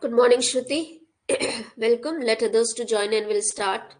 Good morning, Shruti. Welcome. Let others to join and we'll start.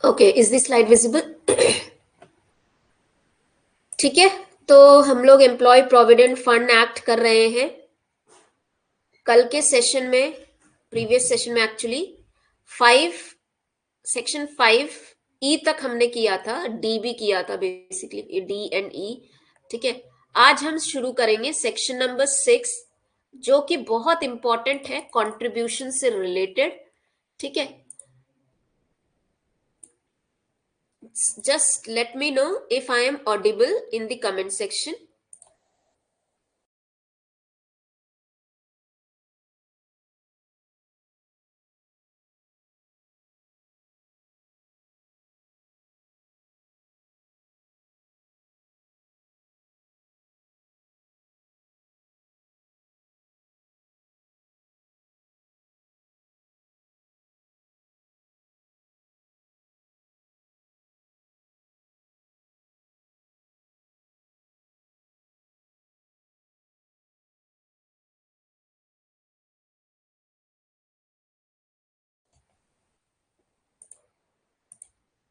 Okay, is this slide visible? ठीक है, तो हम लोग employ provident fund act कर रहे हैं। कल के सेशन में, प्रीवियस सेशन में एक्चुअली सेक्शन 5 तक हमने किया था, डी भी किया था बेसिकली, डी एंड ई। ठीक है, आज हम शुरू करेंगे सेक्शन नंबर 6 जो कि बहुत इंपॉर्टेंट है, कंट्रीब्यूशन से रिलेटेड। ठीक है, just let me know if I am audible in the comment section.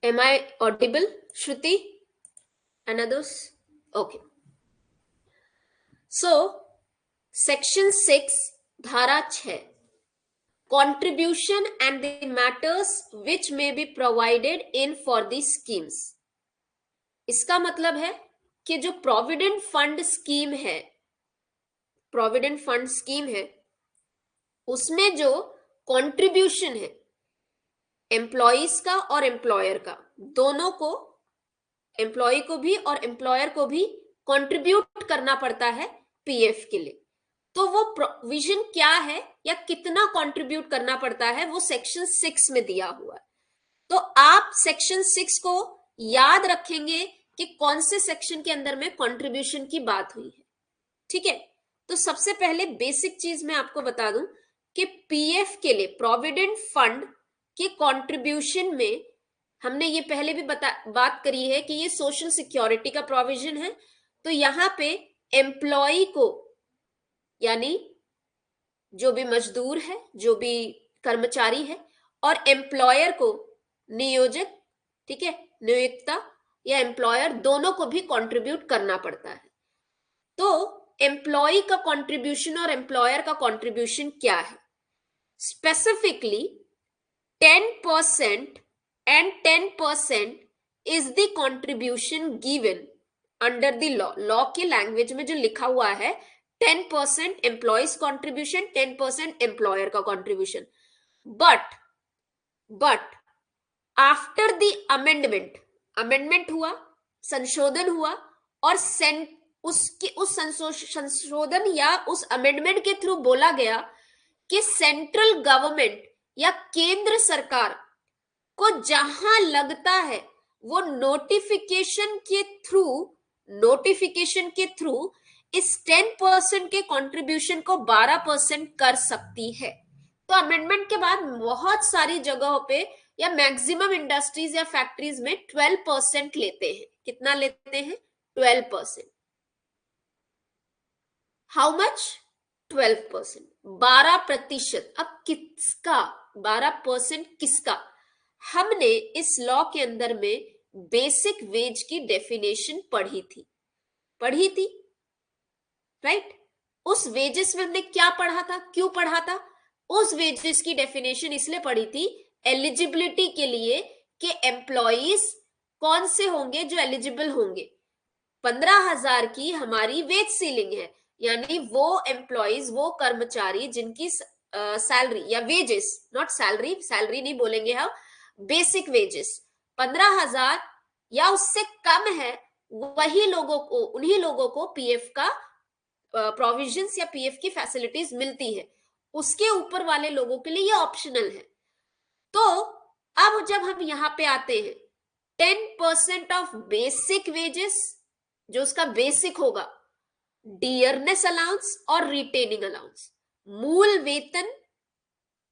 Am I audible, Shruti and others? Okay. So, section 6, धारा 6, contribution and the matters which may be provided in for the schemes. इसका मतलब है कि जो provident fund scheme है, provident fund scheme है, उसमें जो कंट्रीब्यूशन है एम्प्लॉइज का और एम्प्लॉयर का, दोनों को, एम्प्लॉय को भी और एम्प्लॉयर को भी कंट्रीब्यूट करना पड़ता है पीएफ के लिए। तो वो प्रोविजन क्या है या कितना कंट्रीब्यूट करना पड़ता है वो सेक्शन 6 में दिया हुआ है। तो आप सेक्शन 6 को याद रखेंगे कि कौन से सेक्शन के अंदर में कंट्रीब्यूशन की बात हुई है। ठीक है, तो सबसे पहले बेसिक चीज मैं आपको बता दूं कि पीएफ के लिए, प्रोविडेंट फंड के कंट्रीब्यूशन में, हमने ये पहले भी बात करी है कि ये सोशल सिक्योरिटी का प्रोविजन है। तो यहां पे एम्प्लॉय को, यानी जो भी मजदूर है, जो भी कर्मचारी है, और एम्प्लॉयर को, नियोजक, ठीक है, नियोक्ता या एम्प्लॉयर, दोनों को भी कंट्रीब्यूट करना पड़ता है। तो एम्प्लॉय का कंट्रीब्यूशन और एम्प्लॉयर का कंट्रीब्यूशन क्या है? Specifically 10% and 10% is the contribution given under the law. Law के लैंग्वेज में जो लिखा हुआ है 10% एम्प्लॉयज कॉन्ट्रीब्यूशन, 10% एम्प्लॉयर का contribution. But after the amendment हुआ, संशोधन हुआ, और उस संशोधन या उस अमेंडमेंट के थ्रू बोला गया कि सेंट्रल गवर्नमेंट या केंद्र सरकार को जहां लगता है वो नोटिफिकेशन के थ्रू नोटिफिकेशन के थ्रू इस 10% के कंट्रीब्यूशन को 12% कर सकती है। तो अमेंडमेंट के बाद बहुत सारी जगहों पे या मैक्सिमम इंडस्ट्रीज या फैक्ट्रीज में 12% लेते हैं। कितना लेते हैं? 12%। How much? 12%, 12%। अब किसका 12% किसका? हमने इस लॉ के अंदर में बेसिक वेज की डेफिनेशन पढ़ी थी, राइट? उस वेजेस में हमने क्या पढ़ा था, क्यों पढ़ा था? उस वेजेस की डेफिनेशन इसलिए पढ़ी थी एलिजिबिलिटी के लिए कि एम्प्लॉइज कौन से होंगे जो एलिजिबल होंगे। 15,000 की हमारी वेज सीलिंग है, यानी वो एम्प्लॉइज, वो कर्मचारी जिनकी सैलरी या वेजेस, नॉट सैलरी, सैलरी नहीं बोलेंगे हम, बेसिक वेजेस 15,000 या उससे कम है, वही लोगों को, उन्हीं लोगों को पीएफ का प्रोविजंस या पीएफ की फैसिलिटीज मिलती है। उसके ऊपर वाले लोगों के लिए ये ऑप्शनल है। तो अब जब हम यहां पे आते हैं 10% ऑफ बेसिक वेजेस, जो उसका बेसिक होगा, डियरनेस अलाउंस और रिटेनिंग अलाउंस, मूल वेतन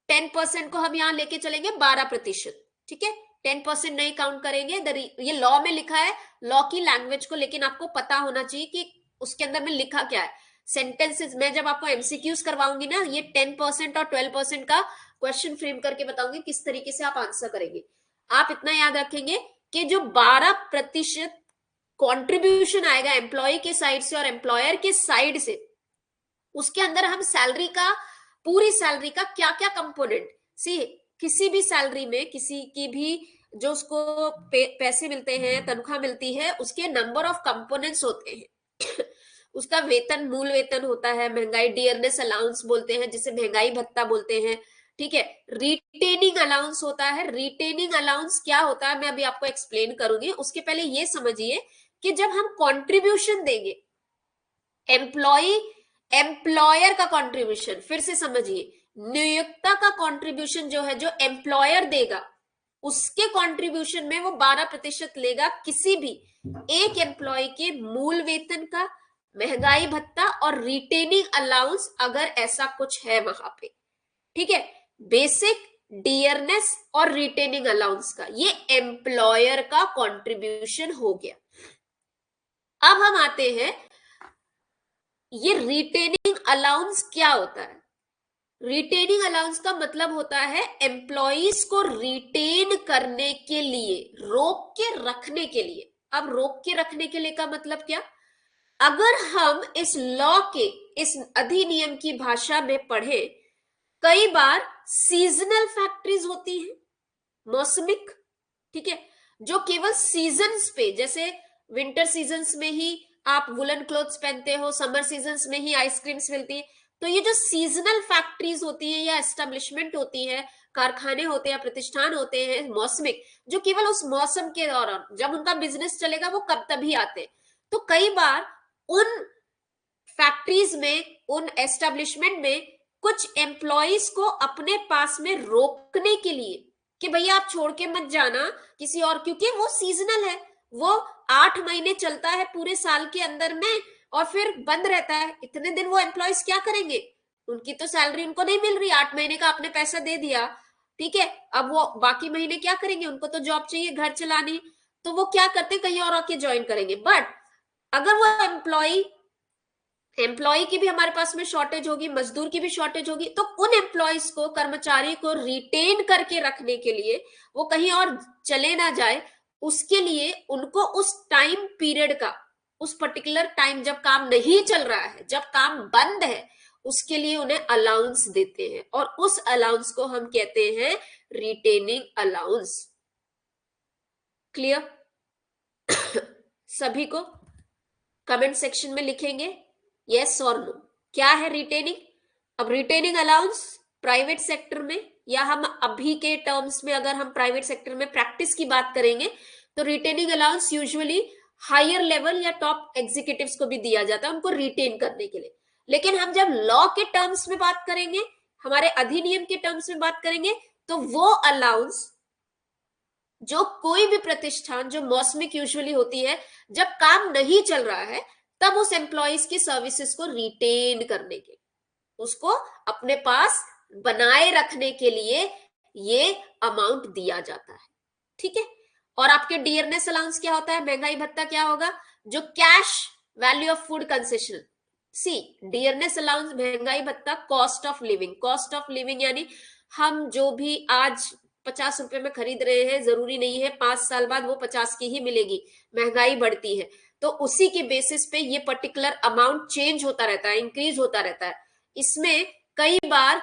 10% को हम यहां लेके चलेंगे 12%, ठीक है? 10% नहीं काउंट करेंगे। ये लॉ में लिखा है, लॉ की लैंग्वेज को लेकिन आपको पता होना चाहिए कि उसके अंदर में लिखा क्या है। सेंटेंसेस में जब आपको एमसीक्यूज करवाऊंगी ना, ये 10% और 12% का क्वेश्चन फ्रेम करके बताऊंगी किस तरीके से आप आंसर करेंगे। आप इतना याद रखेंगे कि जो 12% कॉन्ट्रीब्यूशन आएगा एम्प्लॉय के साइड से और एम्प्लॉयर के साइड से, उसके अंदर हम सैलरी का, पूरी सैलरी का क्या क्या कंपोनेंट, सी किसी भी सैलरी में किसी की भी जो उसको पैसे मिलते हैं, तनख्वाह मिलती है, उसके नंबर ऑफ कंपोनेंट्स होते हैं। उसका वेतन, मूल वेतन होता है, महंगाई डियरनेस अलाउंस बोलते हैं, जिसे महंगाई भत्ता बोलते हैं, ठीक है? रिटेनिंग अलाउंस होता है। रिटेनिंग अलाउंस क्या होता है मैं अभी आपको एक्सप्लेन करूंगी। उसके पहले ये समझिए कि जब हम कंट्रीब्यूशन देंगे, एम्प्लॉयर का कंट्रीब्यूशन, फिर से समझिए, नियोक्ता का कंट्रीब्यूशन जो है, जो एम्प्लॉयर देगा, उसके कंट्रीब्यूशन में वो 12% लेगा किसी भी एक एम्प्लॉय के मूल वेतन का, महंगाई भत्ता और रिटेनिंग अलाउंस, अगर ऐसा कुछ है वहां पे, ठीक है? बेसिक, डियरनेस और रिटेनिंग अलाउंस का, ये एम्प्लॉयर का कंट्रीब्यूशन हो गया। अब हम आते हैं, ये रिटेनिंग अलाउंस क्या होता है? रिटेनिंग अलाउंस का मतलब होता है एम्प्लॉइज को रिटेन करने के लिए, रोक के रखने के लिए। अब रोक के रखने के लिए का मतलब क्या? अगर हम इस लॉ के, इस अधिनियम की भाषा में पढ़े, कई बार सीजनल फैक्ट्रीज होती हैं, मौसमिक, ठीक है, जो केवल सीजन्स पे, जैसे विंटर सीजन्स में ही आप वुलन क्लोथ्स पहनते हो, समर सीजन्स में ही आइसक्रीम्स मिलती है। तो ये जो सीजनल फैक्ट्रीज होती है या एस्टेब्लिशमेंट होती है, कारखाने होते हैं, प्रतिष्ठान होते हैं मौसमिक, जो केवल उस मौसम के दौरान, जब उनका बिजनेस चलेगा, वो कब तभी आते हैं। तो कई बार उन फैक्ट्रीज में, उन एस्टेब्लिशमेंट में कुछ एम्प्लॉइज को अपने पास में रोकने के लिए कि भैया आप छोड़ के मत जाना किसी और, क्योंकि वो सीजनल है, वो 8 महीने चलता है पूरे साल के अंदर में और फिर बंद रहता है। इतने दिन वो एम्प्लॉइज क्या करेंगे? उनकी तो सैलरी उनको नहीं मिल रही, 8 महीने का आपने पैसा दे दिया, ठीक है? अब वो बाकी महीने क्या करेंगे? उनको तो जॉब चाहिए, घर चलानी, तो वो क्या करते, कहीं और आके ज्वाइन करेंगे। बट अगर वो एम्प्लॉय की भी हमारे पास में शॉर्टेज होगी, मजदूर की भी शॉर्टेज होगी, तो उन एम्प्लॉयज को, कर्मचारी को रिटेन करके रखने के लिए, वो कहीं और चले ना जाए, उसके लिए उनको उस टाइम पीरियड का, उस पर्टिकुलर टाइम जब काम नहीं चल रहा है, जब काम बंद है, उसके लिए उन्हें अलाउंस देते हैं, और उस अलाउंस को हम कहते हैं रिटेनिंग अलाउंस। क्लियर? सभी को कमेंट सेक्शन में लिखेंगे यस और नो, क्या है रिटेनिंग। अब रिटेनिंग अलाउंस प्राइवेट सेक्टर में, या हम अभी के टर्म्स में अगर हम प्राइवेट सेक्टर में प्रैक्टिस की बात करेंगे, तो retaining allowance usually higher level या टॉप एग्जीक्यूटिव्स को भी दिया जाता है, उनको रिटेन करने के लिए। लेकिन हम जब लॉ के टर्म्स में बात करेंगे, हमारे अधिनियम के टर्म्स में बात करेंगे, तो वो अलाउंस जो कोई भी प्रतिष्ठान जो मौसमिक यूजुअली होती है, जब काम नहीं चल रहा है तब उस एम्प्लॉयज की सर्विसेज को रिटेन करने के, उसको अपने पास बनाए रखने के लिए ये अमाउंट दिया जाता है। ठीक है। और आपके डियरनेस अलाउंस क्या होता है, महंगाई भत्ता क्या होगा, जो cash value of food concession. C, dearness allowance, महंगाई भत्ता, cost of living. Cost of living यानी हम जो भी आज 50 रुपए में खरीद रहे हैं, जरूरी नहीं है 5 साल बाद वो 50 की ही मिलेगी, महंगाई बढ़ती है। तो उसी के बेसिस पे ये पर्टिकुलर अमाउंट चेंज होता रहता है, इंक्रीज होता रहता है। इसमें कई बार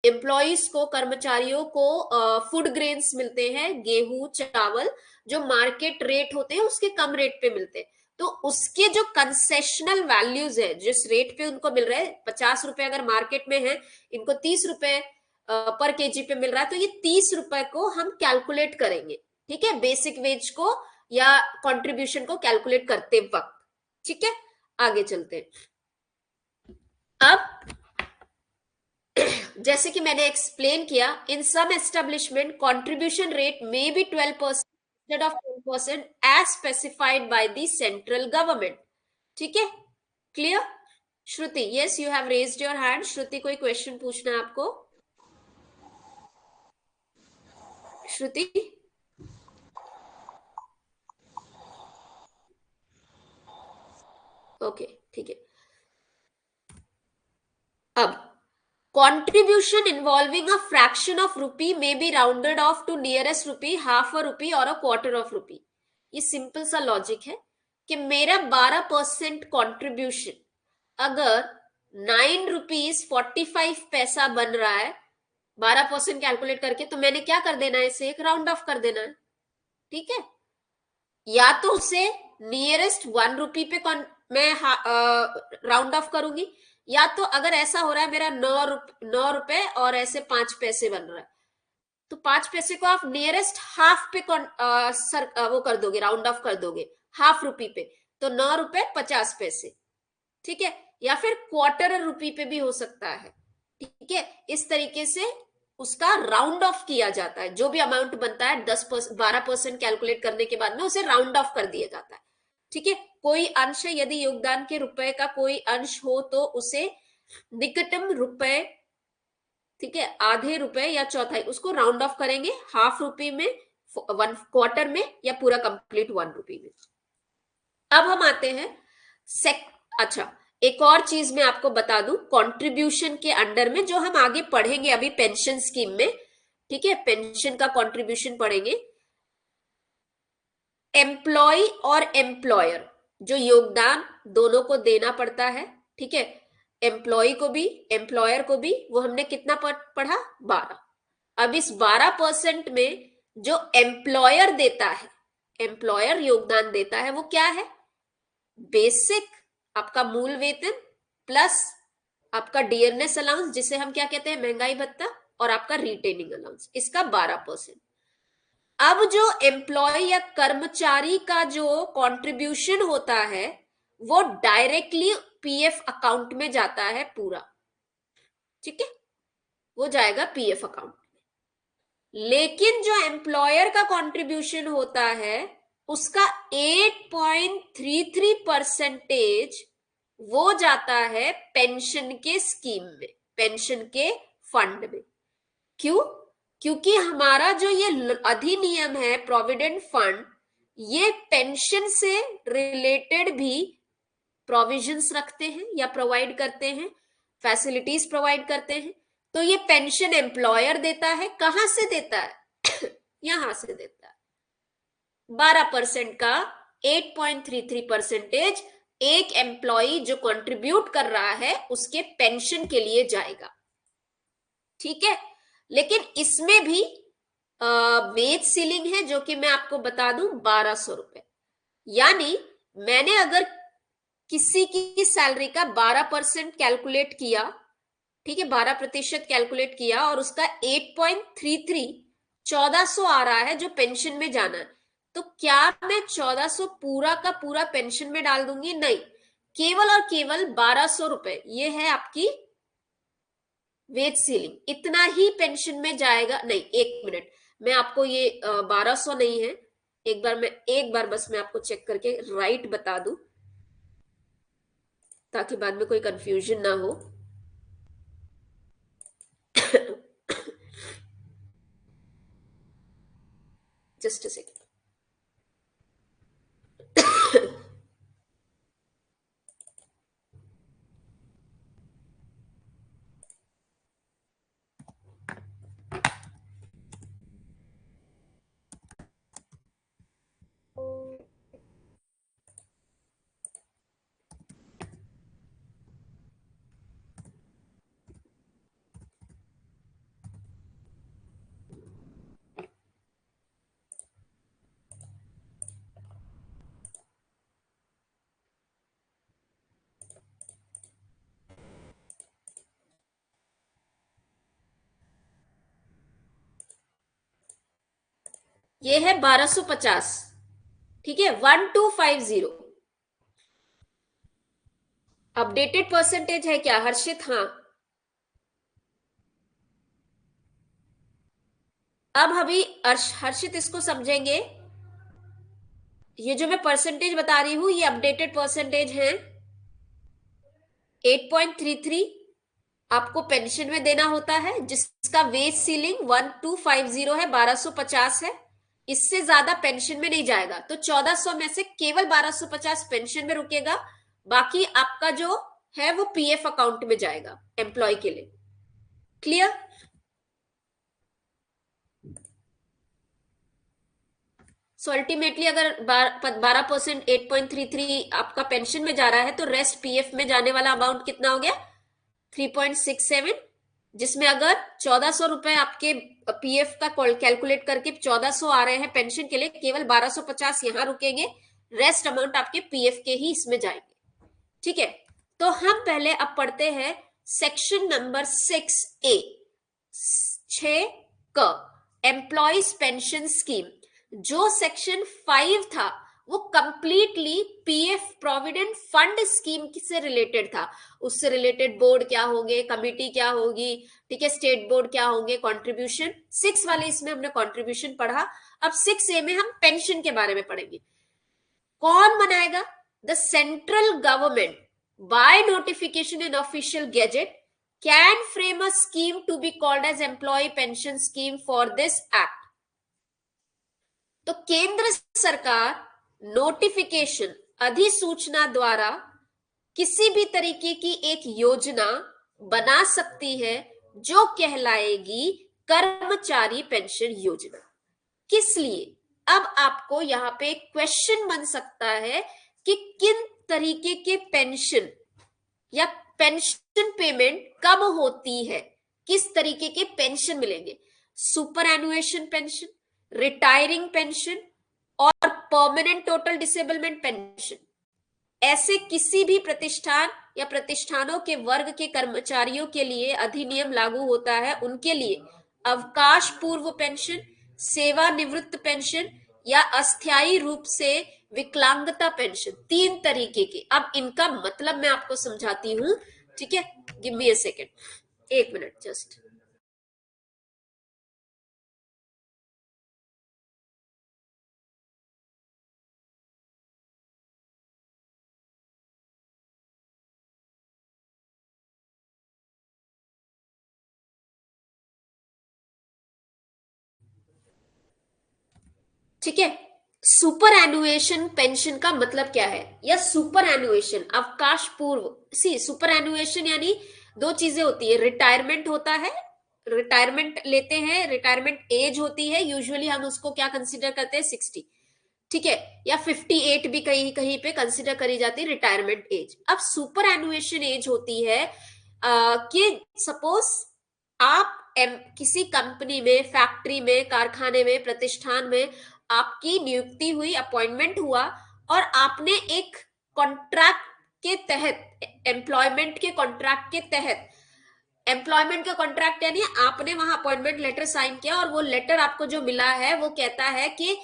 एम्प्लॉयज को, कर्मचारियों को फूड ग्रेन्स मिलते हैं, गेहूं चावल, जो मार्केट रेट होते हैं उसके कम रेट पे मिलते हैं। तो उसके जो कंसेशनल वैल्यूज है, जिस रेट पे उनको मिल रहे हैं, 50 रुपए अगर मार्केट में है, इनको 30 रुपए पर केजी पे मिल रहा है, तो ये 30 रुपए को हम कैलकुलेट करेंगे। ठीक है, बेसिक वेज को या कंट्रीब्यूशन को कैलकुलेट करते वक्त। ठीक है, आगे चलते हैं। अब जैसे कि मैंने एक्सप्लेन किया, in some establishment contribution rate may be 12% instead of 10% as specified by the central government. ठीक है, clear? Shruti, yes, you have raised your hand. Shruti, कोई क्वेश्चन पूछना है आपको? श्रुति, ओके, ठीक है। अब contribution involving a fraction of rupee may be rounded off to nearest rupee, half a rupee और a quarter of rupee। ये सिंपल सा लॉजिक है कि मेरा 12% कॉन्ट्रीब्यूशन अगर 9 रुपीज 45 पैसा बन रहा है, 12% कैलकुलेट करके, तो मैंने क्या कर देना है, इसे एक राउंड ऑफ कर देना है। ठीक है, या तो उसे नियरेस्ट 1 रुपी पे मैं राउंड ऑफ करूंगी, या तो अगर ऐसा हो रहा है मेरा 9 रुपए और ऐसे 5 पैसे बन रहा है, तो 5 पैसे को आप नियरेस्ट हाफ पे वो कर दोगे, राउंड ऑफ कर दोगे हाफ रुपी पे, तो 9 रुपए 50 पैसे। ठीक है, या फिर क्वार्टर रुपी पे भी हो सकता है। ठीक है, इस तरीके से उसका राउंड ऑफ किया जाता है। जो भी अमाउंट बनता है 12% कैलकुलेट करने के बाद में उसे राउंड ऑफ कर दिया जाता है। ठीक है, कोई अंश है, यदि योगदान के रुपए का कोई अंश हो तो उसे निकटम रुपए, ठीक है, आधे रुपए या चौथाई, उसको राउंड ऑफ करेंगे हाफ रुपी में, 1 क्वार्टर में, या पूरा कंप्लीट 1 रुपी में। अब हम आते हैं अच्छा, एक और चीज मैं आपको बता दूं, कंट्रीब्यूशन के अंडर में जो हम आगे पढ़ेंगे अभी पेंशन स्कीम में। ठीक है, पेंशन का कंट्रीब्यूशन पढ़ेंगे। एम्प्लॉय और एम्प्लॉयर जो योगदान दोनों को देना पड़ता है। ठीक है, एम्प्लॉय को भी एम्प्लॉयर को भी, वो हमने कितना पढ़ा, 12। अब इस 12% में जो एम्प्लॉयर देता है, एम्प्लॉयर योगदान देता है, वो क्या है, बेसिक आपका मूल वेतन प्लस आपका डियरनेस अलाउंस, जिसे हम क्या कहते हैं, महंगाई भत्ता, और आपका रिटेनिंग अलाउंस, इसका 12%। अब जो एम्प्लॉय या कर्मचारी का जो कंट्रीब्यूशन होता है वो डायरेक्टली पीएफ अकाउंट में जाता है पूरा। ठीक है, वो जाएगा पीएफ अकाउंट में। लेकिन जो एम्प्लॉयर का कंट्रीब्यूशन होता है उसका 8.33% वो जाता है पेंशन के स्कीम में, पेंशन के फंड में। क्यों? क्योंकि हमारा जो ये अधिनियम है प्रोविडेंट फंड, ये पेंशन से रिलेटेड भी प्रोविजंस रखते हैं या प्रोवाइड करते हैं, फैसिलिटीज प्रोवाइड करते हैं। तो ये पेंशन एम्प्लॉयर देता है। कहां से देता है? यहां से देता है। 12% का 8.33% एक एम्प्लॉय जो कंट्रीब्यूट कर रहा है उसके पेंशन के लिए जाएगा। ठीक है, लेकिन इसमें भी वेज सीलिंग है जो कि मैं आपको बता दूं, 1200 रुपए। यानी मैंने अगर किसी की सैलरी का 12% कैलकुलेट किया, ठीक है, 12% कैलकुलेट किया और उसका 8.33 1400 आ रहा है जो पेंशन में जाना है, तो क्या मैं 1400 पूरा का पूरा पेंशन में डाल दूंगी? नहीं, केवल और केवल 1200 रुपए, ये है आपकी वेज सीलिंग, इतना ही पेंशन में जाएगा। नहीं, एक मिनट, मैं आपको ये 1200 नहीं है, एक बार बस मैं आपको चेक करके राइट बता दूं ताकि बाद में कोई कंफ्यूजन ना हो। Just a second. ये है 1250, ठीक है, 1250। अपडेटेड परसेंटेज है क्या हर्षित? हाँ। अब अभी हर्षित इसको समझेंगे। ये जो मैं परसेंटेज बता रही हूं ये अपडेटेड परसेंटेज है। 8.33 आपको पेंशन में देना होता है, जिसका वेज सीलिंग 1250 है, 1250 है। इससे ज्यादा पेंशन में नहीं जाएगा, तो 1400 में से केवल 1250 पेंशन में रुकेगा, बाकी आपका जो है वो पीएफ अकाउंट में जाएगा एम्प्लॉय के लिए। क्लियर? सो अल्टीमेटली अगर 12% 8.33 आपका पेंशन में जा रहा है तो रेस्ट पीएफ में जाने वाला अमाउंट कितना हो गया? 3.67, जिसमें अगर 1400 रुपए आपके पीएफ का कैलकुलेट करके 1400 आ रहे हैं पेंशन के लिए, केवल 1250 यहां रुकेंगे, रेस्ट अमाउंट आपके पीएफ के ही इसमें जाएंगे। ठीक है, तो हम पहले अब पढ़ते हैं section number 6A, 6 employees pension scheme. जो सेक्शन 5 था वो completely PF provident fund scheme से रिलेटेड था। उससे रिलेटेड बोर्ड क्या होंगे, कमिटी क्या होगी, ठीक है, स्टेट बोर्ड क्या होंगे, कंट्रीब्यूशन। 6 वाले इसमें हमने कंट्रीब्यूशन पढ़ा। अब 6A में हम पेंशन के बारे में पढ़ेंगे। कौन बनाएगा? The central government by notification in official gazette can frame a scheme to be called as employ pension scheme for this act. तो केंद्र सरकार नोटिफिकेशन, अधिसूचना द्वारा किसी भी तरीके की एक योजना बना सकती है जो कहलाएगी कर्मचारी पेंशन योजना। किस लिए? अब आपको यहां पे क्वेश्चन बन सकता है कि किन तरीके के पेंशन या पेंशन पेमेंट कब होती है, किस तरीके के पेंशन मिलेंगे? सुपर एनुएशन पेंशन, रिटायरिंग पेंशन और परमानेंट टोटल डिसेबलमेंट पेंशन। ऐसे किसी भी प्रतिष्ठान या प्रतिष्ठानों के वर्ग के कर्मचारियों के लिए अधिनियम लागू होता है। उनके लिए अवकाश पूर्व पेंशन, सेवानिवृत्त पेंशन या अस्थायी रूप से विकलांगता पेंशन, 3 तरीके के। अब इनका मतलब मैं आपको समझाती हूं, ठीक है, give me a second, 1 minute just. ठीक है, सुपर एनुएशन पेंशन का मतलब क्या है, या सुपर एनुएशन अवकाश पूर्व। सी सुपर एनुएशन यानी 2 चीजें होती है, रिटायरमेंट होता है, रिटायरमेंट लेते हैं, रिटायरमेंट एज होती है, यूजुअली हम उसको क्या कंसीडर करते हैं, 60, ठीक है, या 58 भी कहीं कहीं पे कंसीडर करी जाती है रिटायरमेंट एज। अब सुपर एनुएशन एज होती है कि सपोज आप किसी कंपनी में, फैक्ट्री में, कारखाने में, प्रतिष्ठान में आपकी नियुक्ति हुई, अपॉइंटमेंट हुआ, और आपने एक कॉन्ट्रैक्ट के तहत, एम्प्लॉयमेंट के कॉन्ट्रैक्ट के तहत, एम्प्लॉयमेंट का कॉन्ट्रैक्ट यानी आपने वहां अपॉइंटमेंट लेटर साइन किया, और वो लेटर आपको जो मिला है वो कहता है कि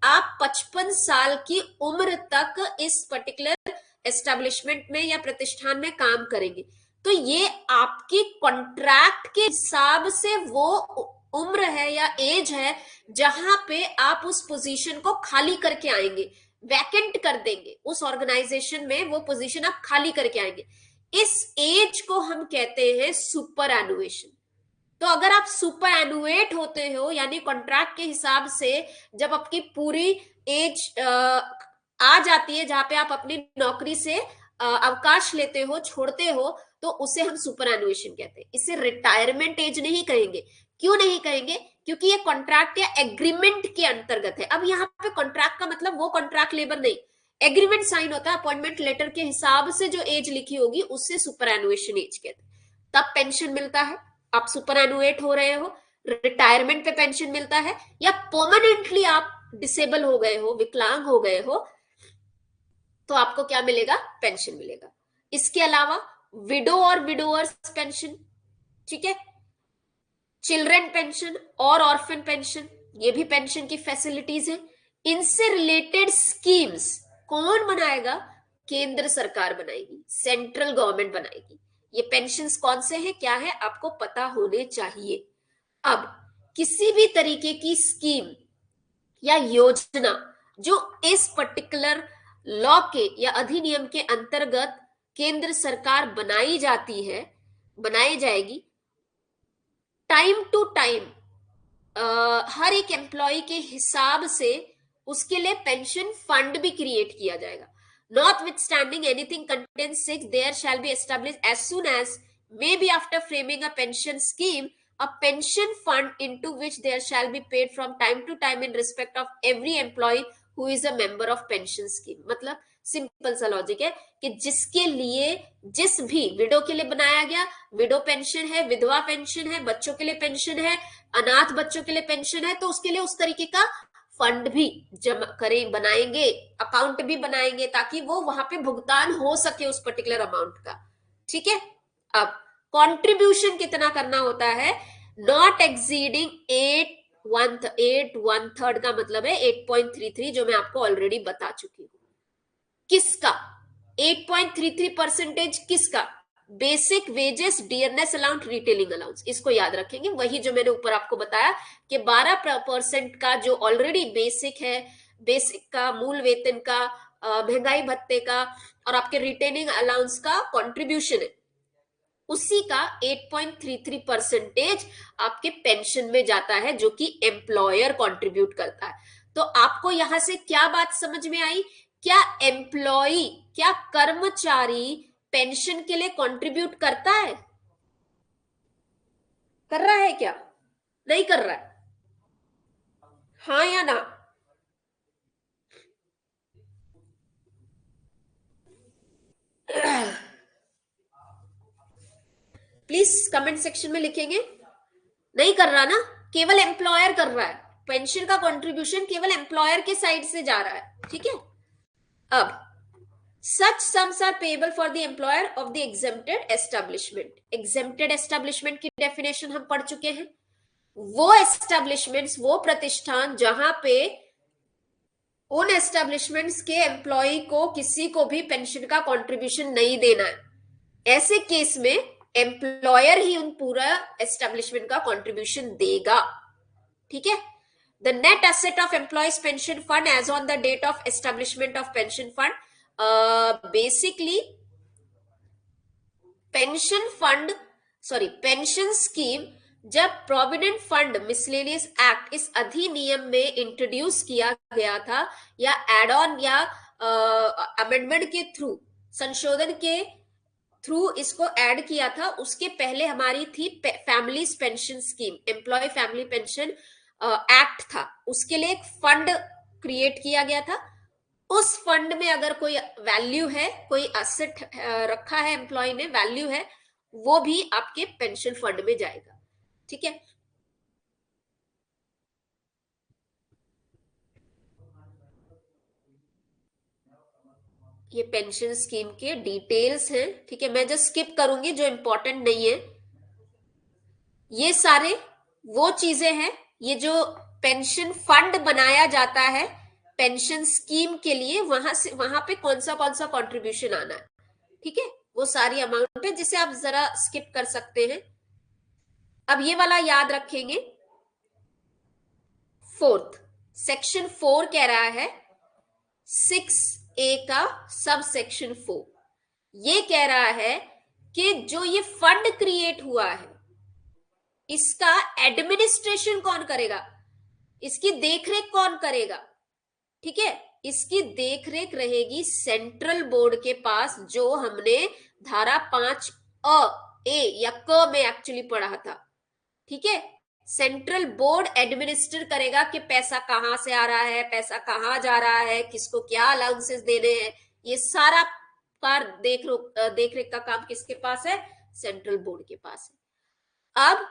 आप 55 साल की उम्र तक इस पर्टिकुलर एस्टेब्लिशमेंट में या प्रतिष्ठान में काम करेंगे। तो ये आपकी कॉन्ट्रैक्ट के हिसाब से वो उम्र है या एज है जहां पे आप उस पोजीशन को खाली करके आएंगे, वैकेंट कर देंगे, उस ऑर्गेनाइजेशन में वो पोजीशन आप खाली करके आएंगे। इस एज को हम कहते हैं सुपर एनुएशन। तो अगर आप सुपर एनुएट होते हो, यानी कॉन्ट्रैक्ट के हिसाब से जब आपकी पूरी एज आ जाती है जहां पे आप अपनी नौकरी से अवकाश लेते हो, छोड़ते हो, तो उसे हम सुपर एनुएशन कहते हैं। इसे रिटायरमेंट एज नहीं कहेंगे। क्यों नहीं कहेंगे? क्योंकि ये कॉन्ट्रैक्ट या एग्रीमेंट के अंतर्गत है। अब यहाँ पे कॉन्ट्रैक्ट का मतलब वो कॉन्ट्रैक्ट लेबर नहीं, एग्रीमेंट साइन होता है, अपॉइंटमेंट लेटर के हिसाब से जो एज लिखी होगी उससे सुपर एनुएशन एज कहते हैं। तब पेंशन मिलता है, आप सुपर एनुएट हो रहे हो, रिटायरमेंट पे पेंशन मिलता है, या परमानेंटली आप डिसेबल हो गए हो, विकलांग हो गए हो, तो आपको क्या मिलेगा? पेंशन मिलेगा। इसके अलावा विडो और विडोअर्स पेंशन, ठीक है, चिल्ड्रन पेंशन और ऑर्फन पेंशन, ये भी पेंशन की फैसिलिटीज है। इनसे रिलेटेड स्कीम्स कौन बनाएगा? केंद्र सरकार बनाएगी, सेंट्रल गवर्नमेंट बनाएगी। ये पेंशन्स कौन से हैं, क्या है, आपको पता होने चाहिए। अब किसी भी तरीके की स्कीम या योजना जो इस पर्टिकुलर लॉ के या अधिनियम के अंतर्गत केंद्र सरकार बनाई जाती है, बनाई जाएगी, टाइम टू टाइम हर एक एम्प्लॉय के हिसाब से उसके लिए पेंशन फंड भी क्रिएट किया जाएगा। Notwithstanding anything contains 6, there shall be established as soon as may be after framing a pension scheme, a pension fund into which there shall be paid from time to time in respect of every employee who is a member of pension scheme। मतलब simple सा logic है कि जिसके लिए, जिस भी window के लिए बनाया गया, विडो पेंशन है, विधवा पेंशन है, बच्चों के लिए पेंशन है, अनाथ बच्चों के लिए पेंशन है, तो उसके लिए उस तरीके का फंड भी जमा करें, बनाएंगे, अकाउंट भी बनाएंगे, ताकि वो वहां पे भुगतान हो सके उस पर्टिकुलर अमाउंट का। ठीक है। अब कंट्रीब्यूशन कितना करना होता है? नॉट एक्सीडिंग 8/1/3 का मतलब है 8.33, जो मैं आपको ऑलरेडी बता चुकी हूं। किसका 8.33%? किसका? Basic wages, dearness allowance, retailing allowance. इसको याद रखेंगे, वही जो मैंने ऊपर आपको बताया कि 12% का जो ऑलरेडी बेसिक है, बेसिक का, मूल वेतन का, महंगाई भत्ते का और आपके रिटेलिंग अलाउंस का कंट्रीब्यूशन है, उसी का 8.33% आपके पेंशन में जाता है, जो कि एम्प्लॉयर कंट्रीब्यूट करता है। तो आपको यहां से क्या बात समझ में आई? क्या एम्प्लॉई, क्या कर्मचारी पेंशन के लिए कंट्रीब्यूट करता है? कर रहा है क्या? नहीं कर रहा है? हाँ या ना? प्लीज कमेंट सेक्शन में लिखेंगे। नहीं कर रहा ना, केवल एम्प्लॉयर कर रहा है। पेंशन का कंट्रीब्यूशन केवल एम्प्लॉयर के साइड से जा रहा है। ठीक है। अब such sums are payable for the employer of the exempted establishment। exempted establishment की डेफिनेशन हम पढ़ चुके हैं। वो एस्टेब्लिशमेंट्स, वो प्रतिष्ठान जहां पे उन एस्टेब्लिशमेंट्स के एम्प्लॉय को किसी को भी पेंशन का कंट्रीब्यूशन नहीं देना है, ऐसे केस में एम्प्लॉयर ही उन पूरा एस्टेब्लिशमेंट का कंट्रीब्यूशन देगा। ठीक है। The net asset of employees pension fund as on the date of establishment of pension fund, basically pension fund, sorry pension scheme जब प्रोविडेंट फंड मिसलेनियस एक्ट इस अधिनियम में इंट्रोड्यूस किया गया था, या एड ऑन या अमेंडमेंट के थ्रू, संशोधन के थ्रू इसको ऐड किया था, उसके पहले हमारी थी families pension scheme, employ family pension act था। उसके लिए एक फंड क्रिएट किया गया था। उस फंड में अगर कोई वैल्यू है, कोई एसेट रखा है एम्प्लॉय ने, वैल्यू है, वो भी आपके पेंशन फंड में जाएगा। ठीक है। ये पेंशन स्कीम के डिटेल्स हैं। ठीक है। मैं जस्ट स्किप करूंगी जो इंपॉर्टेंट नहीं है। ये सारे वो चीजें हैं, ये जो पेंशन फंड बनाया जाता है पेंशन स्कीम के लिए, वहां से वहां पे कौन सा कंट्रीब्यूशन आना है। ठीक है। वो सारी अमाउंट है जिसे आप जरा स्किप कर सकते हैं। अब ये वाला याद रखेंगे फोर्थ, सेक्शन 4 कह रहा है 6A का सब सेक्शन 4 ये कह रहा है कि जो ये फंड क्रिएट हुआ है इसका एडमिनिस्ट्रेशन कौन करेगा, इसकी देखरेख कौन करेगा। ठीक है, इसकी देखरेख रहेगी सेंट्रल बोर्ड के पास, जो हमने धारा 5A या क में एक्चुअली पढ़ा था। ठीक है, सेंट्रल बोर्ड एडमिनिस्टर करेगा कि पैसा कहां से आ रहा है, पैसा कहां जा रहा है, किसको क्या अलाउंसेस देने हैं, ये सारा देखरेख का काम किसके पास है, सेंट्रल बोर्ड के पास है। अब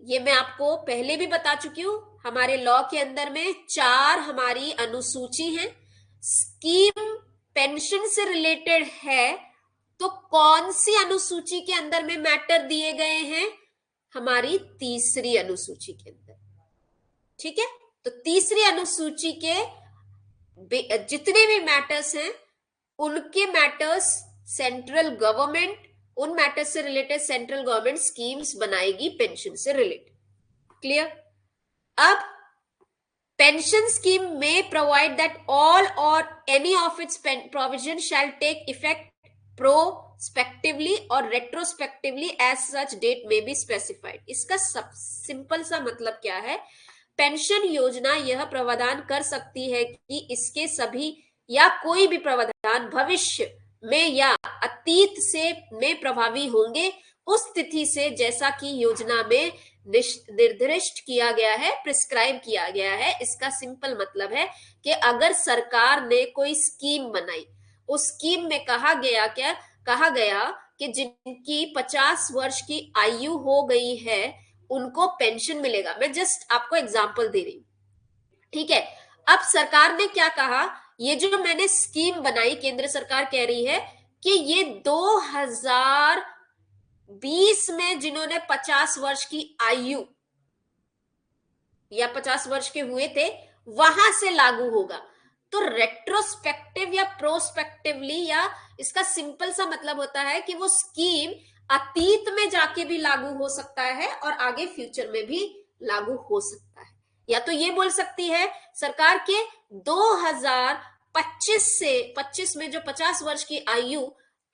ये मैं आपको पहले भी बता चुकी हूं, हमारे लॉ के अंदर में 4 हमारी अनुसूची है। स्कीम पेंशन से रिलेटेड है तो कौन सी अनुसूची के अंदर में मैटर दिए गए हैं, हमारी तीसरी अनुसूची के अंदर। ठीक है, तो तीसरी अनुसूची के जितने भी मैटर्स हैं उनके मैटर्स सेंट्रल गवर्नमेंट, उन मैटर्स से रिलेटेड सेंट्रल गवर्नमेंट स्कीम्स बनाएगी पेंशन से रिलेटेड। क्लियर। अब पेंशन स्कीम में provide that all or any of its provision shall take effect prospectively or retrospectively as such date may be specified. इसका सब simple सा मतलब क्या है, पेंशन योजना यह प्रावधान कर सकती है कि इसके सभी या कोई भी प्रावधान भविष्य में या अतीत से में प्रभावी होंगे उस तिथि से जैसा कि योजना में निर्दिष्ट किया गया है, प्रिस्क्राइब किया गया है। इसका सिंपल मतलब है कि अगर सरकार ने कोई स्कीम बनाई, उस स्कीम में कहा गया कि जिनकी 50 वर्ष की आयु हो गई है उनको पेंशन मिलेगा। मैं जस्ट आपको एग्जांपल दे रही हूं। ठीक है, अब सरकार ने क्या कहा, ये जो मैंने स्कीम बनाई, केंद्र सरकार कह रही है कि ये 2020 में जिन्होंने 50 वर्ष की आयु या 50 वर्ष के हुए थे वहां से लागू होगा। तो रेट्रोस्पेक्टिव या प्रोस्पेक्टिवली, या इसका सिंपल सा मतलब होता है कि वो स्कीम अतीत में जाके भी लागू हो सकता है और आगे फ्यूचर में भी लागू हो सकता है। या तो ये बोल सकती है सरकार के 2025 में जो 50 वर्ष की आयु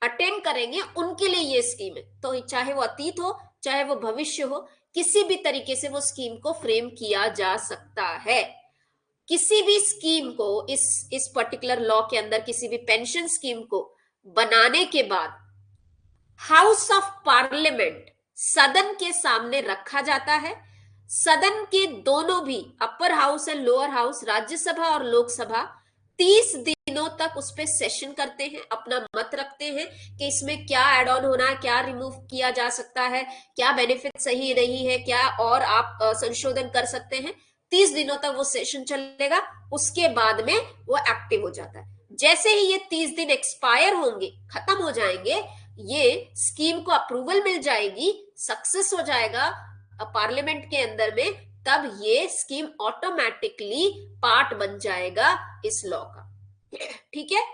अटेंड करेंगे उनके लिए ये स्कीम है। तो चाहे वो अतीत हो चाहे वो भविष्य हो, किसी भी तरीके से वो स्कीम को फ्रेम किया जा सकता है। किसी भी स्कीम को इस पर्टिकुलर लॉ के अंदर, किसी भी पेंशन स्कीम को बनाने के बाद हाउस ऑफ पार्लियामेंट, सदन के सामने रखा जाता है। सदन के दोनों भी, upper house and lower house, Rajya Sabha और लोकसभा 30 दिनों तक उस पर सेशन करते हैं, अपना मत रखते हैं कि इसमें क्या एड ऑन होना है, क्या रिमूव किया जा सकता है, क्या बेनिफिट सही नहीं है, क्या और आप संशोधन कर सकते हैं। 30 दिनों तक वो सेशन चलेगा, उसके बाद में वो एक्टिव हो जाता है। जैसे ही ये 30 दिन एक्सपायर होंगे, खत्म हो जाएंगे, ये स्कीम को अप्रूवल मिल जाएगी, सक्सेस हो जाएगा पार्लियामेंट के अंदर में, तब ये स्कीम ऑटोमेटिकली पार्ट बन जाएगा इस लॉ का। ठीक है,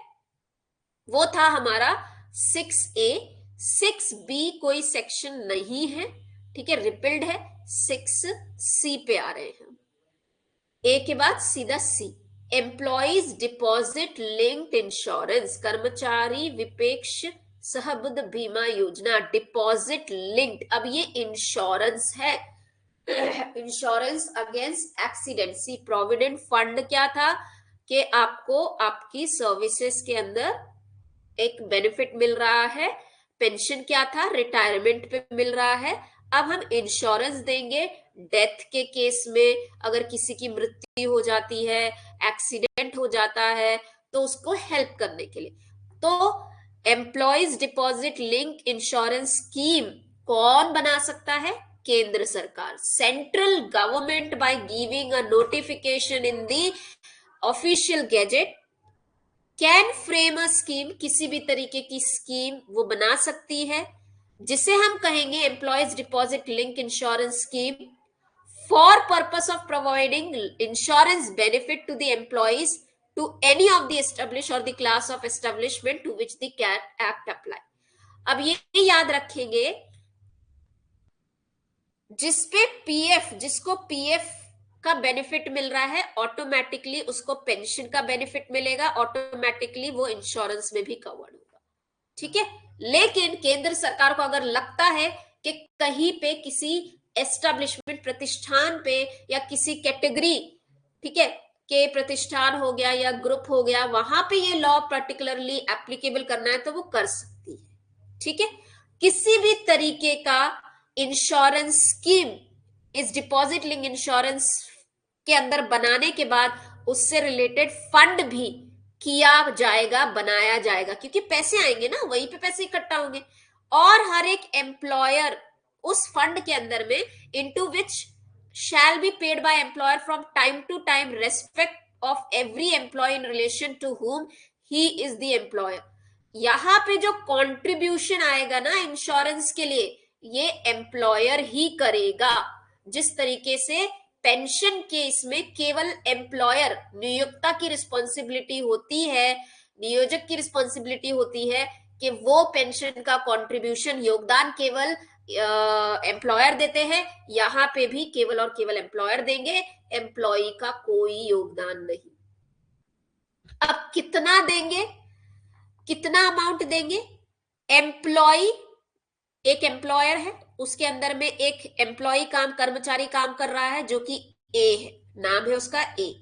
वो था हमारा 6A। 6B कोई सेक्शन नहीं है, ठीक है, रिपील्ड है। 6C पे आ रहे हैं। ए के बाद सीधा C, employees deposit linked insurance, कर्मचारी विपेक्ष सहबुद बीमा योजना, डिपॉजिट लिंक्ड। अब ये इंश्योरेंस है, इंश्योरेंस अगेंस्ट एक्सीडेंट। सी प्रोविडेंट फंड क्या था कि आपको आपकी सर्विसेज के अंदर एक बेनिफिट मिल रहा है, पेंशन क्या था, रिटायरमेंट पे मिल रहा है। अब हम इंश्योरेंस देंगे डेथ के केस में, अगर किसी की मृत्यु हो जाती है, एक्सीडेंट हो जाता है, तो उसको हेल्प करने के लिए। तो employees deposit link insurance scheme कौन बना सकता है, केंद्र सरकार, central government, by giving a notification in the official gazette can frame a scheme. किसी भी तरीके की स्कीम वो बना सकती है जिसे हम कहेंगे employees deposit link insurance scheme for purpose of providing insurance benefit to the employees to any of the established or the class of establishment to which the CAT Act apply। अब ये याद रखेंगे, जिसपे पीएफ, जिसको PF का benefit मिल रहा है, automatically उसको पेंशन का बेनिफिट मिलेगा, ऑटोमेटिकली वो इंश्योरेंस में भी कवर्ड होगा। ठीक है, लेकिन केंद्र सरकार को अगर लगता है कि कहीं पे किसी एस्टेब्लिशमेंट प्रतिष्ठान पे या किसी कैटेगरी, ठीक है, के प्रतिष्ठान हो गया या ग्रुप हो गया, वहां पे ये लॉ पर्टिकुलरली एप्लीकेबल करना है तो वो कर सकती है। ठीक है, किसी भी तरीके का इंश्योरेंस स्कीम इस डिपॉजिट लिंक इंश्योरेंस के अंदर बनाने के बाद उससे रिलेटेड फंड भी किया जाएगा, बनाया जाएगा, क्योंकि पैसे आएंगे ना, वहीं पे पैसे इकट्ठा होंगे। और हर एक एम्प्लॉयर उस फंड के अंदर में into which shall be paid by employer from time to time respect of every employ in relation to whom he is the employer. यहां पे जो कंट्रीब्यूशन आएगा ना इंश्योरेंस के लिए, ये एम्प्लॉयर ही करेगा। जिस तरीके से पेंशन केस में केवल एम्प्लॉयर, नियोक्ता की रिस्पॉन्सिबिलिटी होती है, नियोजक की रिस्पॉन्सिबिलिटी होती है कि वो पेंशन का कंट्रीब्यूशन, योगदान केवल एम्प्लॉयर देते हैं, यहां पे भी केवल और केवल एम्प्लॉयर देंगे, एम्प्लॉय का कोई योगदान नहीं। अब कितना देंगे, कितना अमाउंट देंगे? एम्प्लॉय, एक एम्प्लॉयर है, उसके अंदर में एक एम्प्लॉय काम, कर्मचारी काम कर रहा है जो कि ए है, नाम है उसका A.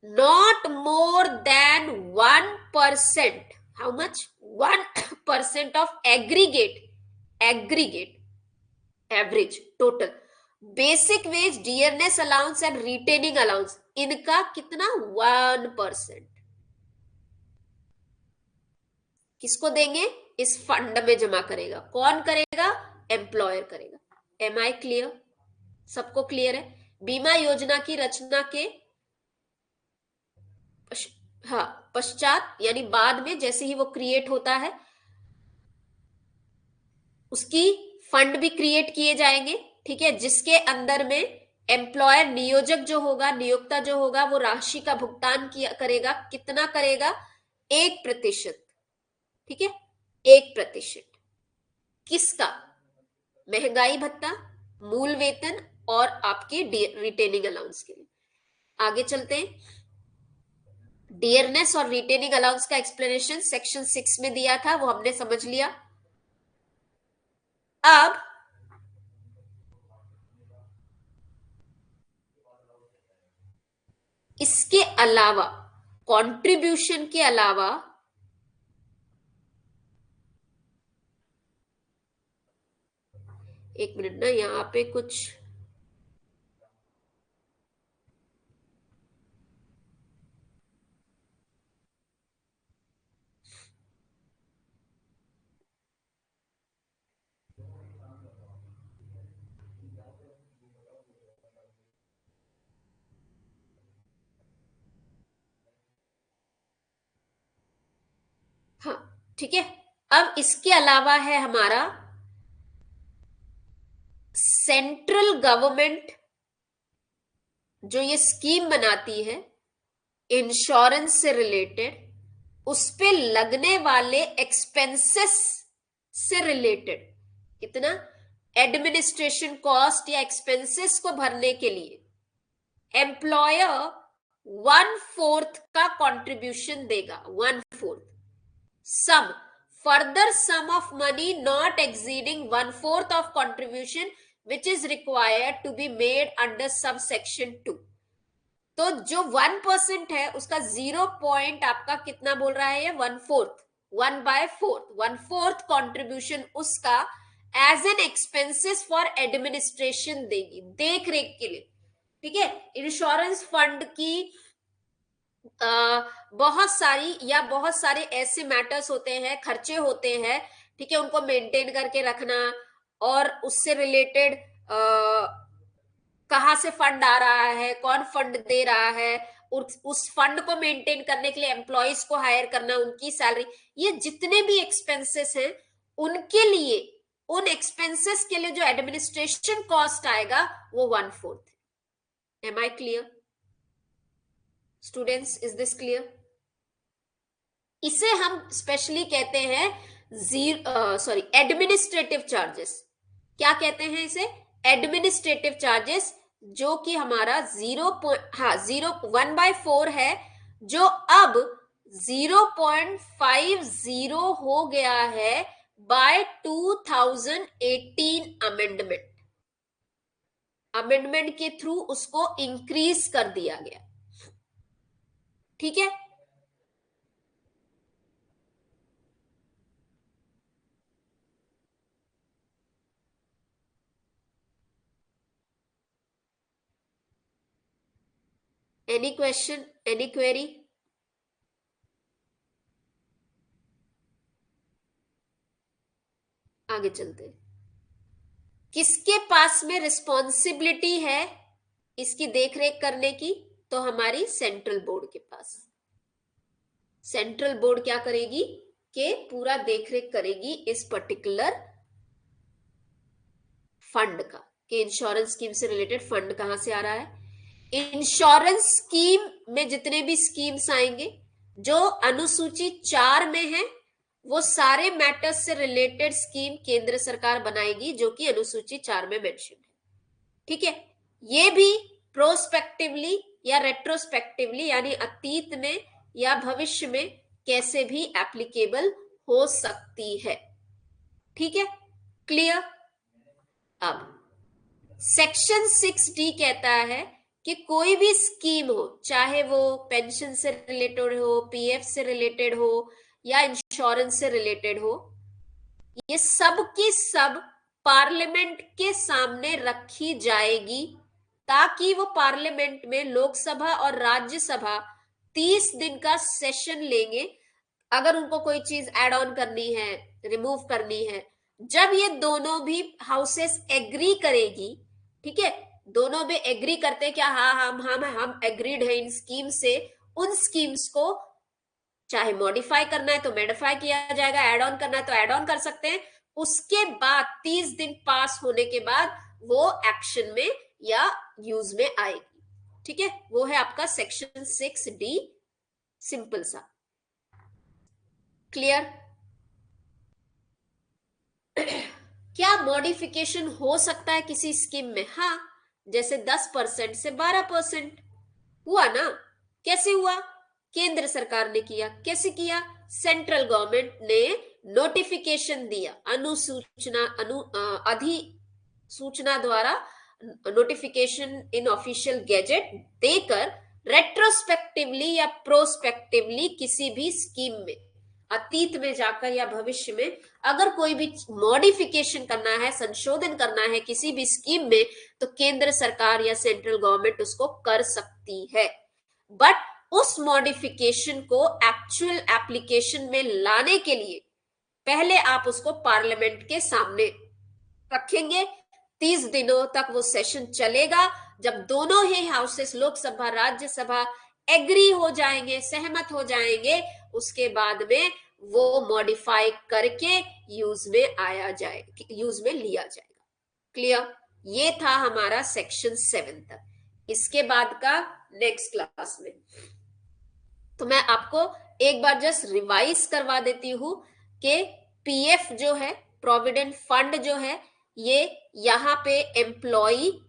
Not more than 1%, how much? 1% of aggregate average total basic wage, dearness allowance and retaining allowance, इनका कितना? 1%। किसको देंगे? इस फंड में जमा करेगा। कौन करेगा? एम्प्लॉयर करेगा। Am I clear? सबको क्लियर है? बीमा योजना की रचना के हाँ पश्चात, यानी बाद में जैसे ही वो क्रिएट होता है, उसकी फंड भी क्रिएट किए जाएंगे। ठीक है, जिसके अंदर में एम्प्लॉयर, नियोजक जो होगा, नियोक्ता जो होगा, वो राशि का भुगतान किया करेगा। कितना करेगा? 1%। ठीक है, 1%। किसका? महंगाई भत्ता, मूल वेतन और आपके रिटेनिंग अलाउंस के लिए। आगे चलते हैं। डियरनेस और रिटेनिंग अलाउंस का एक्सप्लेनेशन सेक्शन 6 में दिया था, वो हमने समझ लिया। अब इसके अलावा, कंट्रीब्यूशन के अलावा, एक मिनट ना, यहां पे कुछ हाँ ठीक है। अब इसके अलावा है हमारा सेंट्रल गवर्नमेंट जो ये स्कीम बनाती है इंश्योरेंस से रिलेटेड, उस पे लगने वाले एक्सपेंसेस से रिलेटेड कितना एडमिनिस्ट्रेशन कॉस्ट या एक्सपेंसेस को भरने के लिए एम्प्लॉयर 1/4 का कंट्रीब्यूशन देगा। 1/4 सम, further sum of money not exceeding 1/4 of contribution which is required to be made under subsection 2। तो जो 1% है उसका 0 पॉइंट आपका कितना बोल रहा है? ये 1/4, 1/4, 1/4 कॉन्ट्रीब्यूशन उसका as an expenses for administration देगी, देख रेख के लिए। ठीक है, इंश्योरेंस फंड की बहुत सारे ऐसे मैटर्स होते हैं, खर्चे होते हैं, ठीक है, उनको मेंटेन करके रखना, और उससे रिलेटेड कहाँ से फंड आ रहा है, कौन फंड दे रहा है, उस फंड को मेंटेन करने के लिए एम्प्लॉयज को हायर करना, उनकी सैलरी, ये जितने भी एक्सपेंसेस हैं उनके लिए, उन एक्सपेंसेस के लिए जो एडमिनिस्ट्रेशन कॉस्ट आएगा वो 1/4 है। Am I clear students? Is this clear? इसे हम स्पेशली कहते हैं एडमिनिस्ट्रेटिव चार्जेस। क्या कहते हैं इसे? एडमिनिस्ट्रेटिव चार्जेस, जो कि हमारा 1/4 है, जो अब 0.50 हो गया है बाय 2018 अमेंडमेंट के थ्रू उसको इंक्रीज कर दिया गया। ठीक है, एनी क्वेश्चन, एनी क्वेरी? आगे चलते हैं। किसके पास में रिस्पॉन्सिबिलिटी है इसकी देखरेख करने की? तो हमारी सेंट्रल बोर्ड के पास। सेंट्रल बोर्ड क्या करेगी कि पूरा देखरेख करेगी इस पर्टिकुलर फंड का, कि इंश्योरेंस स्कीम से रिलेटेड फंड कहां से आ रहा है। इंश्योरेंस स्कीम में जितने भी स्कीम्स आएंगे जो अनुसूची 4 में है, वो सारे मैटर्स से रिलेटेड स्कीम केंद्र सरकार बनाएगी जो कि अनुसूची 4 में मेंशन है। ठीक है, ये भी प्रोस्पेक्टिवली या रेट्रोस्पेक्टिवली यानी अतीत में या भविष्य में कैसे भी एप्लीकेबल हो सकती है। ठीक है, क्लियर? अब सेक्शन 6D कहता है कि कोई भी स्कीम हो, चाहे वो पेंशन से रिलेटेड हो, पीएफ से रिलेटेड हो या इंश्योरेंस से रिलेटेड हो, ये सब की सब पार्लियामेंट के सामने रखी जाएगी ताकि वो पार्लियामेंट में लोकसभा और राज्यसभा 30 दिन का सेशन लेंगे। अगर उनको कोई चीज ऐड ऑन करनी है, रिमूव करनी है, जब ये दोनों भी हाउसेस एग्री करेगी, ठीक है, दोनों भी एग्री करते हैं क्या, हाँ हम एग्रीड है इन स्कीम से, उन स्कीम्स को चाहे मॉडिफाई करना है तो मॉडिफाई किया जाएगा, एड ऑन करना है तो एड ऑन कर सकते हैं। उसके बाद 30 दिन पास होने के बाद वो एक्शन में या यूज में आएगी। ठीक है, वो है आपका सेक्शन 6D, सिंपल सा। क्लियर? क्या मॉडिफिकेशन हो सकता है किसी स्कीम में? हाँ, जैसे 10% से 12% हुआ ना। कैसे हुआ? केंद्र सरकार ने किया। कैसे किया? सेंट्रल गवर्नमेंट ने नोटिफिकेशन दिया, अधिसूचना द्वारा नोटिफिकेशन इन ऑफिशियल गैजेट देकर रेट्रोस्पेक्टिवली या प्रोस्पेक्टिवली किसी भी स्कीम में अतीत में जाकर या भविष्य में अगर कोई भी मॉडिफिकेशन करना है, संशोधन करना है किसी भी स्कीम में, तो केंद्र सरकार या सेंट्रल गवर्नमेंट उसको कर सकती है। बट उस मॉडिफिकेशन को एक्चुअल एप्लीकेशन में लाने के लिए पहले आप उसको पार्लियामेंट के सामने रखेंगे। 30 दिनों तक वो सेशन चलेगा। जब दोनों ही हाउसेस, लोकसभा राज्यसभा, एग्री हो जाएंगे, सहमत हो जाएंगे, उसके बाद में वो मॉडिफाई करके यूज में लिया जाएगा। क्लियर? ये था हमारा सेक्शन 7 तक। इसके बाद का नेक्स्ट क्लास में तो मैं आपको एक बार जस्ट रिवाइज करवा देती हूं कि पीएफ जो है, प्रोविडेंट फंड जो है, ये यहाँ पे एम्प्लॉई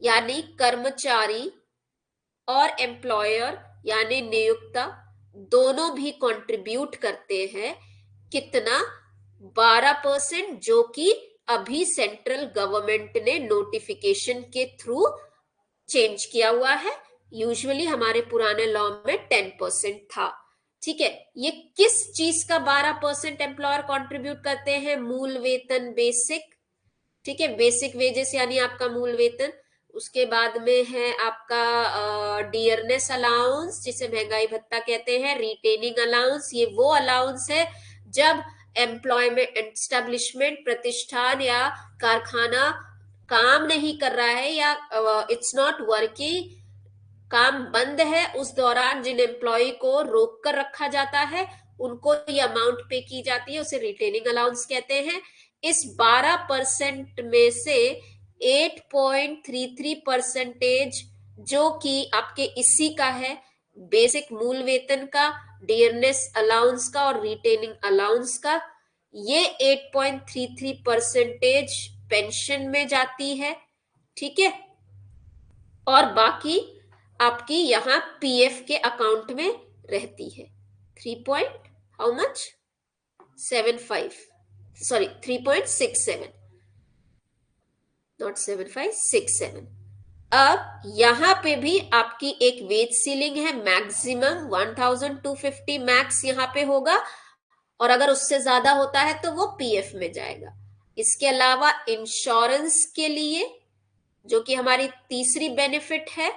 यानी कर्मचारी और एम्प्लॉयर यानी नियोक्ता दोनों भी कंट्रीब्यूट करते हैं। कितना? 12%, जो कि अभी सेंट्रल गवर्नमेंट ने नोटिफिकेशन के थ्रू चेंज किया हुआ है। यूजुअली हमारे पुराने लॉ में 10% था। ठीक है, ये किस चीज का 12% एम्प्लॉयर कंट्रीब्यूट करते हैं? मूल वेतन, बेसिक। ठीक है, बेसिक वेजेस यानी आपका मूल वेतन। उसके बाद में है आपका डियरनेस अलाउंस, जिसे महंगाई भत्ता कहते हैं। रिटेनिंग अलाउंस, ये वो अलाउंस है जब एम्प्लॉयमेंट एस्टेब्लिशमेंट, प्रतिष्ठान या कारखाना काम नहीं कर रहा है या इट्स नॉट वर्किंग, काम बंद है, उस दौरान जिन एम्प्लॉय को रोक कर रखा जाता है उनको ये अमाउंट पे की जाती है, उसे रिटेनिंग अलाउंस कहते हैं। इस 12% में से 8.33% जो कि आपके इसी का है, बेसिक मूल वेतन का, डियरनेस अलाउंस का और रिटेनिंग अलाउंस का, ये 8.33% पेंशन में जाती है। ठीक है, और बाकी आपकी यहां पीएफ के अकाउंट में रहती है। 3 हाउ मच 75 सॉरी 3.67 नॉट 7567। अब यहां पे भी आपकी एक वेज सीलिंग है, मैक्सिमम 1250 मैक्स यहां पे होगा, और अगर उससे ज्यादा होता है तो वो पीएफ में जाएगा। इसके अलावा इंश्योरेंस के लिए, जो कि हमारी तीसरी बेनिफिट है,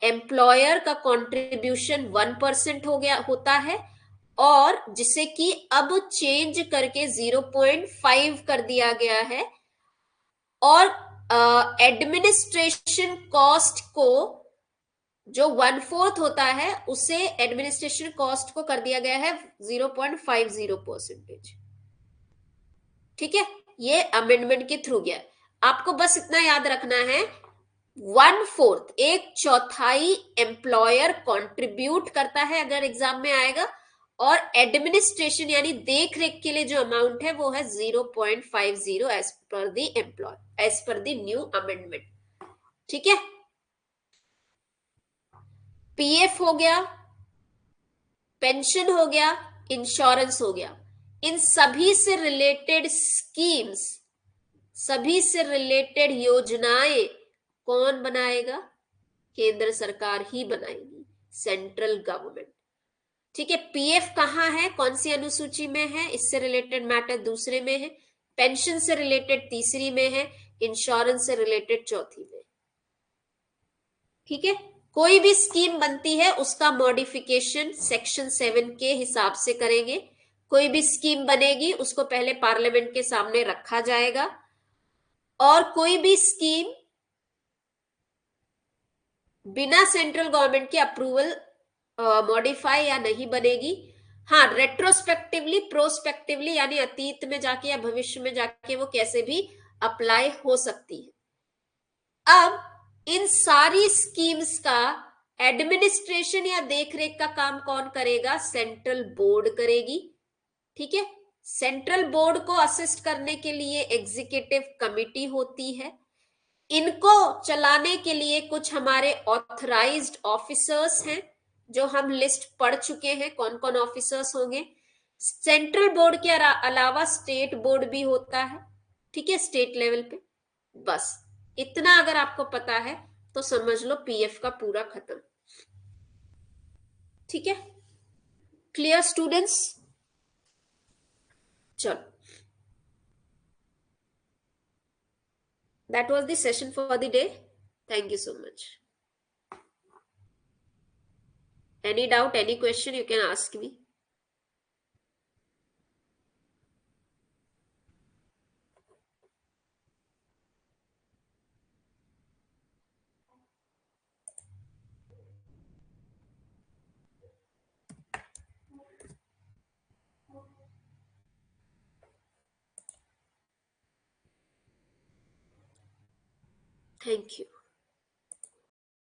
एम्प्लॉयर का कंट्रीब्यूशन 1% हो गया होता है, और जिसे कि अब चेंज करके 0.5 कर दिया गया है, और एडमिनिस्ट्रेशन कॉस्ट को जो 1/4 होता है उसे एडमिनिस्ट्रेशन कॉस्ट को कर दिया गया है 0.50%। ठीक है, ये अमेंडमेंट के थ्रू गया। आपको बस इतना याद रखना है, 1/4 एक चौथाई एम्प्लॉयर कंट्रीब्यूट करता है अगर एग्जाम में आएगा, और एडमिनिस्ट्रेशन यानी देख रेख के लिए जो अमाउंट है वो है 0.50 as per the employ as per the new amendment. ठीक है, पीएफ हो गया, पेंशन हो गया, इंश्योरेंस हो गया। इन सभी से रिलेटेड स्कीम्स, सभी से रिलेटेड योजनाएं कौन बनाएगा? केंद्र सरकार ही बनाएगी, सेंट्रल गवर्नमेंट। ठीक है, पीएफ कहां है, कौन सी अनुसूची में है, इससे रिलेटेड मैटर दूसरे में है, पेंशन से रिलेटेड तीसरी में है, इंश्योरेंस से रिलेटेड चौथी में। ठीक है, कोई भी स्कीम बनती है उसका मॉडिफिकेशन सेक्शन 7 के हिसाब से करेंगे। कोई भी स्कीम बनेगी उसको पहले पार्लियामेंट के सामने रखा जाएगा, और कोई भी स्कीम बिना सेंट्रल गवर्नमेंट के अप्रूवल मॉडिफाई या नहीं बनेगी। हाँ, रेट्रोस्पेक्टिवली, प्रोस्पेक्टिवली यानी अतीत में जाके या भविष्य में जाके वो कैसे भी अप्लाई हो सकती है। अब इन सारी स्कीम्स का एडमिनिस्ट्रेशन या देखरेख का काम कौन करेगा? सेंट्रल बोर्ड करेगी। ठीक है, सेंट्रल बोर्ड को असिस्ट करने के लिए एग्जीक्यूटिव कमिटी होती है। इनको चलाने के लिए कुछ हमारे ऑथराइज्ड ऑफिसर्स हैं, जो हम लिस्ट पढ़ चुके हैं कौन कौन ऑफिसर्स होंगे। सेंट्रल बोर्ड के अलावा स्टेट बोर्ड भी होता है। ठीक है, स्टेट लेवल पे। बस इतना अगर आपको पता है तो समझ लो पीएफ का पूरा खत्म। ठीक है, क्लियर स्टूडेंट्स? चलो, that was the session for the day. Thank you so much. Any doubt, any question, you can ask me. Thank you.